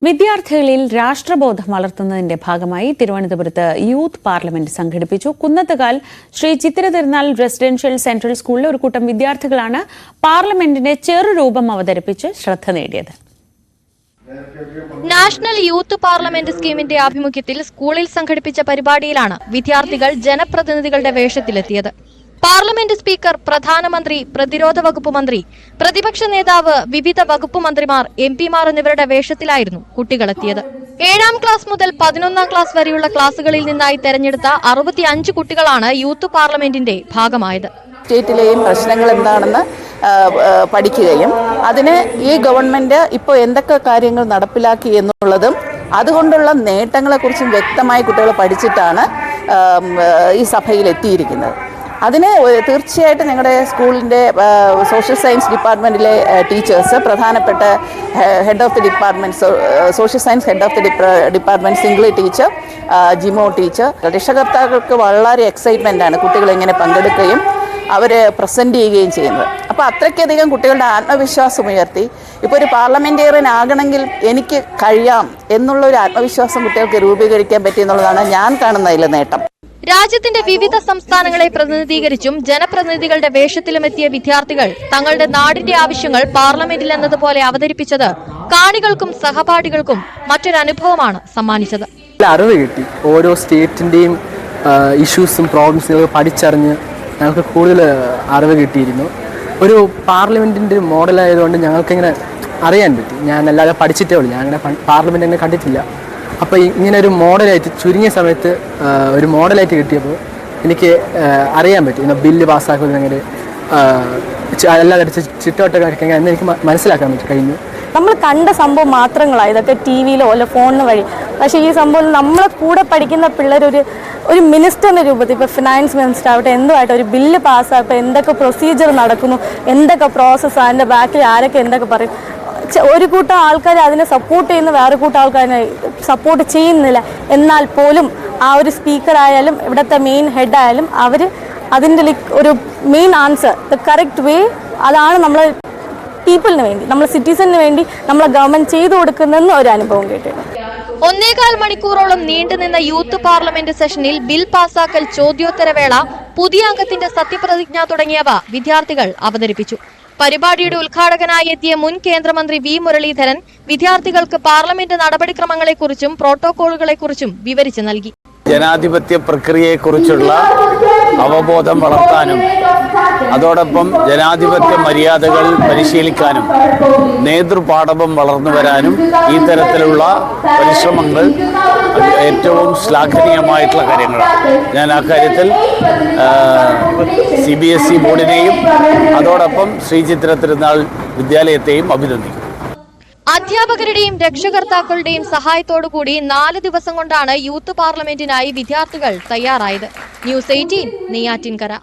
വിദ്യാർത്ഥികളിൽ രാഷ്ട്രബോധം വളർത്തുന്നതിന്റെ ഭാഗമായി തിരുവനന്തപുരത്ത് യൂത്ത് പാർലമെന്റ് സംഘടിപ്പിച്ചു. കുന്നത്തുകാൽ ശ്രീ ചിത്തിര തിരുനാൾ റെസിഡൻഷ്യൽ സെൻട്രൽ സ്കൂളിലെ ഒരു കൂട്ടം വിദ്യാർത്ഥികളാണ് പാർലമെന്റിന്റെ ചെറുരൂപം അവതരിപ്പിച്ച് ശ്രദ്ധ നേടിയത്. നാഷണൽ യൂത്ത് പാർലമെന്റ് സ്കീമിന്റെ ആഭിമുഖ്യത്തിൽ സ്കൂളിൽ സംഘടിപ്പിച്ച പരിപാടിയിലാണ് വിദ്യാർത്ഥികൾ ജനപ്രതിനിധികളുടെ വേഷത്തിലെത്തിയത്. പാർലമെന്റ് സ്പീക്കർ, പ്രധാനമന്ത്രി, പ്രതിരോധ വകുപ്പ് മന്ത്രി, പ്രതിപക്ഷ നേതാവ്, വിവിധ വകുപ്പ് മന്ത്രിമാർ, എംപിമാർ എന്നിവരുടെ വേഷത്തിലായിരുന്നു കുട്ടികളെത്തിയത്. 7ാം ക്ലാസ് മുതൽ 11ാം ക്ലാസ് വരെയുള്ള ക്ലാസുകളിൽ നിന്നായി തെരഞ്ഞെടുത്ത 65 കുട്ടികളാണ് യൂത്ത് പാർലമെന്റിന്റെ ഭാഗമായത്. സ്റ്റേറ്റിലെയും പ്രശ്നങ്ങൾ എന്താണെന്ന് പഠിക്കുകയും അതിന് ഈ ഗവൺമെന്റ് ഇപ്പോൾ എന്തൊക്കെ കാര്യങ്ങൾ നടപ്പിലാക്കി എന്നുള്ളതും അതുകൊണ്ടുള്ള നേട്ടങ്ങളെക്കുറിച്ചും വ്യക്തമായി കുട്ടികൾ പഠിച്ചിട്ടാണ് ഈ സഭയിൽ എത്തിയിരിക്കുന്നത്. അതിന് തീർച്ചയായിട്ടും ഞങ്ങളുടെ സ്കൂളിൻ്റെ സോഷ്യൽ സയൻസ് ഡിപ്പാർട്ട്മെൻറ്റിലെ ടീച്ചേഴ്സ്, പ്രധാനപ്പെട്ട head of the department, social science head of the department Singly teacher, Jimo teacher, രക്ഷകർത്താക്കൾക്ക് വളരെ എക്സൈറ്റ്മെൻറ്റാണ് കുട്ടികൾ ഇങ്ങനെ പങ്കെടുക്കുകയും അവർ പ്രസൻറ്റ് ചെയ്യുകയും ചെയ്യുന്നത്. അപ്പോൾ അത്രയ്ക്കധികം കുട്ടികളുടെ ആത്മവിശ്വാസം ഉയർത്തി. ഇപ്പോൾ ഒരു പാർലമെൻറ്റേറിയൻ ആകണമെങ്കിൽ എനിക്ക് കഴിയാം എന്നുള്ളൊരു ആത്മവിശ്വാസം കുട്ടികൾക്ക് രൂപീകരിക്കാൻ പറ്റിയെന്നുള്ളതാണ് ഞാൻ കാണുന്നതിലെ നേട്ടം. രാജ്യത്തിന്റെ വിവിധ സംസ്ഥാനങ്ങളെ പ്രതിനിധീകരിച്ചും ജനപ്രതിനിധികളുടെ വേഷത്തിലുമെത്തിയ വിദ്യാർത്ഥികൾ തങ്ങളുടെ നാടിന്റെ ആവശ്യങ്ങൾ പാർലമെന്റിൽ എന്നതുപോലെ അവതരിപ്പിച്ചത് കാണികൾക്കും സഹപാഠികൾക്കും മറ്റൊരനുഭവമാണ് സമ്മാനിച്ചത്. അറിവ് കിട്ടി. ഓരോ സ്റ്റേറ്റിന്റെയും ഇഷ്യൂസും പ്രോബ്ലംസും പഠിച്ചറിഞ്ഞ് ഞങ്ങൾക്ക് കൂടുതൽ അറിവ് കിട്ടിയിരുന്നു. ഒരു പാർലമെന്റിന്റെ മോഡലായതുകൊണ്ട് ഞങ്ങൾക്കിങ്ങനെ അറിയാൻ പറ്റി. ഞാൻ അല്ലാതെ പഠിച്ചിട്ടേ ഉള്ളൂ, ഞാൻ അങ്ങനെ പാർലമെന്റ് അങ്ങനെ കണ്ടിട്ടില്ല. അപ്പോൾ ഇങ്ങനെ ഒരു മോഡലായിട്ട് ചുരുങ്ങിയ സമയത്ത് ഒരു മോഡലായിട്ട് കിട്ടിയപ്പോൾ എനിക്ക് അറിയാൻ പറ്റി. ഇങ്ങനെ ബില്ല് പാസ്സാക്കുന്നത് എങ്ങനെ, അല്ലാതെ ചിട്ടവട്ടക്കാർക്ക് എങ്ങനെ എന്ന് എനിക്ക് മനസ്സിലാക്കാൻ കഴിഞ്ഞു. നമ്മൾ കണ്ട സംഭവം മാത്രങ്ങളാണ് ഇതൊക്കെ, ടി വിയിലോ അല്ല ഫോണിന് വഴി. പക്ഷേ ഈ സംഭവം നമ്മളെ കൂടെ പഠിക്കുന്ന പിള്ളേർ ഒരു മിനിസ്റ്ററിൻ്റെ രൂപത്തിൽ, ഇപ്പോൾ ഫിനാൻസ് മിനിസ്റ്റർ ആവട്ടെ, എന്തുമായിട്ട് ഒരു ബില്ല് പാസ്സാകട്ടെ, എന്തൊക്കെ പ്രൊസീജിയർ നടക്കുന്നു, എന്തൊക്കെ പ്രോസസ്സ്, അതിൻ്റെ ബാക്കിൽ ആരൊക്കെ എന്തൊക്കെ പറയും. ഒരു കൂട്ടം ആൾക്കാർ അതിനെ സപ്പോർട്ട് ചെയ്യുന്ന, വേറെ കൂട്ടം ആൾക്കാരെ സപ്പോർട്ട് ചെയ്യുന്നില്ല. എന്നാൽ പോലും ആ ഒരു സ്പീക്കർ ആയാലും ഇവിടുത്തെ മെയിൻ ഹെഡ് ആയാലും അവർ അതിൻ്റെ ഒരു മെയിൻ ആൻസർ, ദ കറക്റ്റ് വേ, അതാണ് നമ്മൾ പീപ്പിളിന് വേണ്ടി, നമ്മളെ സിറ്റിസണിന് വേണ്ടി നമ്മളെ ഗവൺമെന്റ് ചെയ്തു കൊടുക്കുന്നതെന്ന് ഒരു അനുഭവം കേട്ടിട്ടുണ്ട്. 1.25 മണിക്കൂറോളം നീണ്ടുനിന്ന യൂത്ത് പാർലമെന്റ് സെഷനിൽ ബിൽ പാസാക്കൽ, ചോദ്യോത്തരവേള, പുതിയ അംഗത്തിന്റെ സത്യപ്രതിജ്ഞ തുടങ്ങിയവ വിദ്യാർത്ഥികൾ അവതരിപ്പിച്ചു. പരിപാടിയുടെ ഉദ്ഘാടകനായി എത്തിയ മുൻ കേന്ദ്രമന്ത്രി വി മുരളീധരൻ വിദ്യാർത്ഥികൾക്ക് പാർലമെന്റ് നടപടിക്രമങ്ങളെക്കുറിച്ചും പ്രോട്ടോകോളുകളെക്കുറിച്ചും വിവരിച്ചു നൽകി. ജനാധിപത്യ പ്രക്രിയയെക്കുറിച്ചുള്ള അവബോധം വളർത്താനും അതോടൊപ്പം ജനാധിപത്യ മര്യാദകൾ പരിശീലിക്കാനും നേതൃപാടവം വളർന്നു വരാനും ഈ തരത്തിലുള്ള പരിശ്രമങ്ങൾ ഏറ്റവും ശ്ലാഘനീയമായിട്ടുള്ള കാര്യങ്ങളാണ്. ഞാൻ ആ കാര്യത്തിൽ CBSE ബോർഡിനെയും അതോടൊപ്പം ശ്രീ ചിത്തിര തിരുനാൾ വിദ്യാലയത്തെയും അഭിനന്ദിക്കുന്നു. അധ്യാപകരുടെയും രക്ഷകർത്താക്കളുടെയും സഹായത്തോടുകൂടി 4 ദിവസം കൊണ്ടാണ് യൂത്ത് പാർലമെന്റിനായി വിദ്യാർത്ഥികൾ തയ്യാറായത്. ന്യൂസ് 18 നെയ്യാറ്റിൻകര.